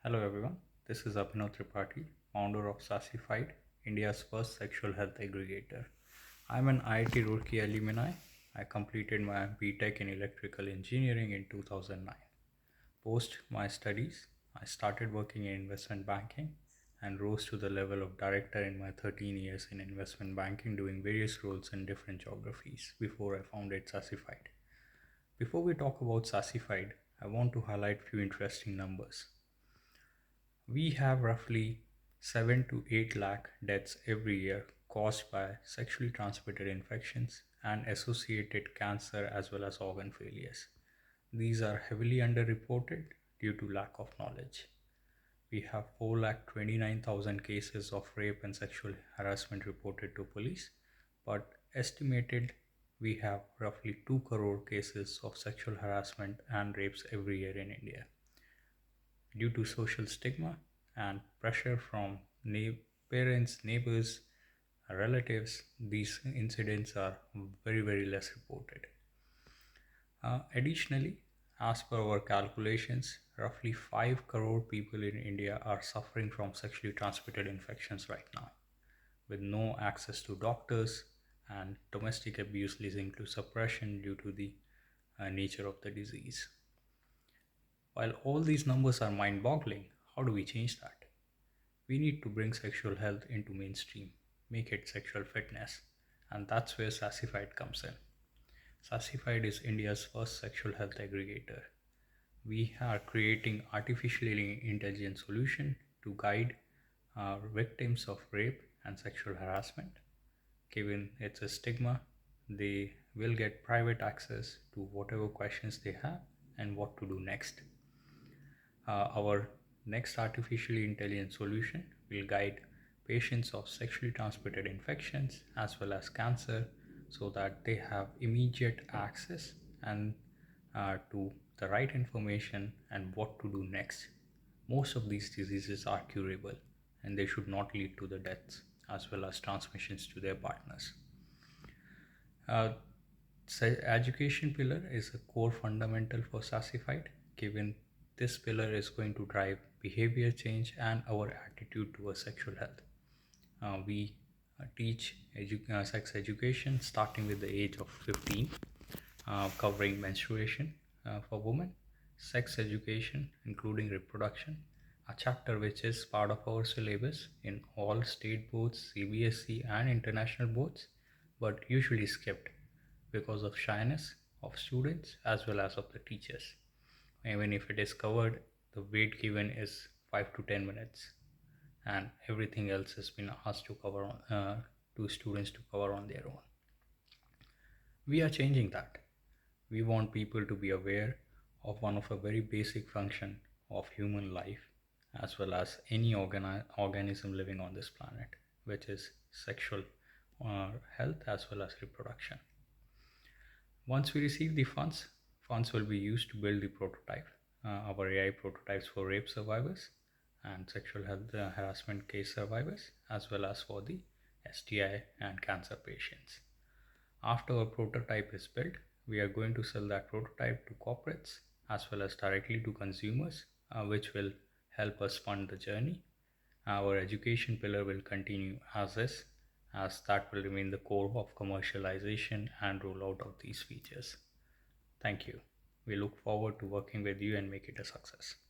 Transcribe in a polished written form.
Hello everyone, this is Abhinav Tripathi, founder of Sasefied, India's first sexual health aggregator. I'm an IIT Roorkee alumni. I completed my BTech in electrical engineering in 2009. Post my studies, I started working in investment banking and rose to the level of director in my 13 years in investment banking, doing various roles in different geographies before I founded Sasefied. Before we talk about Sasefied, I want to highlight few interesting numbers. We have roughly 7 to 8 lakh deaths every year caused by sexually transmitted infections and associated cancer as well as organ failures. These are heavily underreported due to lack of knowledge. We have 4,29,000 cases of rape and sexual harassment reported to police, but estimated we have roughly 2 crore cases of sexual harassment and rapes every year in India. Due to social stigma and pressure from parents, neighbors, relatives, these incidents are very less reported. Additionally, as per our calculations, roughly 5 crore people in India are suffering from sexually transmitted infections right now, with no access to doctors and domestic abuse leading to suppression due to the nature of the disease. While all these numbers are mind boggling, how do we change that? We need to bring sexual health into mainstream, make it sexual fitness, and that's where Sasefied comes in. Sasefied is India's first sexual health aggregator. We are creating artificially intelligent solution to guide victims of rape and sexual harassment. Given it's a stigma, they will get private access to whatever questions they have and what to do next. Our next artificially intelligent solution will guide patients of sexually transmitted infections as well as cancer so that they have immediate access and to the right information and what to do next. Most of these diseases are curable and they should not lead to the deaths as well as transmissions to their partners. Education pillar is a core fundamental for Sasefied, given this pillar is going to drive behavior change and our attitude towards sexual health. We teach sex education starting with the age of 15, covering menstruation for women, sex education including reproduction, a chapter which is part of our syllabus in all state boards, CBSE and international boards, but usually skipped because of shyness of students as well as of the teachers. Even if it is covered, the weight given is 5 to 10 minutes and everything else has been asked to cover to students to cover on their own. We are changing that. We want people to be aware of one of a very basic function of human life as well as any organism living on this planet, which is sexual health as well as reproduction. Once we receive the funds will be used to build the prototype, our AI prototypes for rape survivors and sexual health harassment case survivors, as well as for the STI and cancer patients. After our prototype is built, we are going to sell that prototype to corporates as well as directly to consumers, which will help us fund the journey. Our education pillar will continue as is, as that will remain the core of commercialization and rollout of these features. Thank you. We look forward to working with you and make it a success.